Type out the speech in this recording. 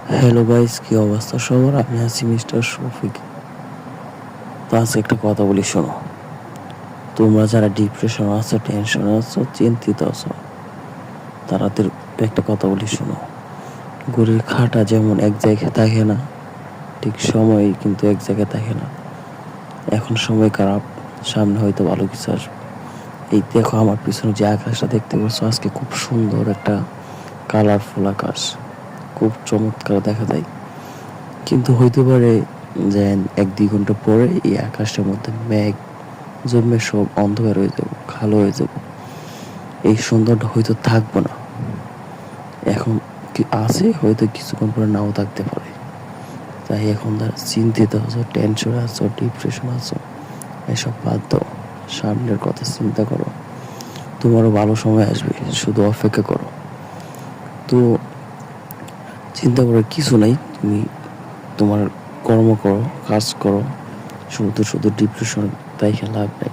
Hello guys, কি অবস্থা সবার? আমি আছি মিস্টার শফিক। তো আজকে একটা কথা বলি, শোনো। তোমরা যারা ডিপ্রেশন আছো, টেনশন আছো, চিন্তিত আছো, তাদের একটা কথা বলি, শোনো। ঘড়ির কাঁটা যেমন এক জায়গায় থাকে না, ঠিক সময় কিন্তু এক জায়গায় থাকে না। এখন সময় খারাপ, সামনে হয়তো ভালো কিছু আসবে। এই দেখো আমার পিছনে যে আকাশটা দেখতে পাচ্ছ, আজকে খুব সুন্দর একটা কালারফুল আকাশ, খুব চমৎকার দেখা যায়। কিন্তু হইতে পারে যে 1-2 ঘন্টা পরে এই আকাশের মধ্যে মেঘ জমে সব অন্ধকার হয়ে যাব, কালো হয়ে যাব। এই সৌন্দর্যটা হয়তো থাকবো না। এখন কি আছে, হয়তো কিছুক্ষণ পরে নাও থাকতে পারে। তাই এখন যারা চিন্তিত আছো, টেনশন আছো, ডিপ্রেশন আছো, এসব বাদ দাও। সামনের কথা চিন্তা করো, তোমারও ভালো সময় আসবে, শুধু অপেক্ষা করো। তো চিন্তা করার কিছু নাই, তুমি তোমার কর্ম করো, কাজ করো। শুধু শুধু ডিপ্রেশন তাই লাভ নাই।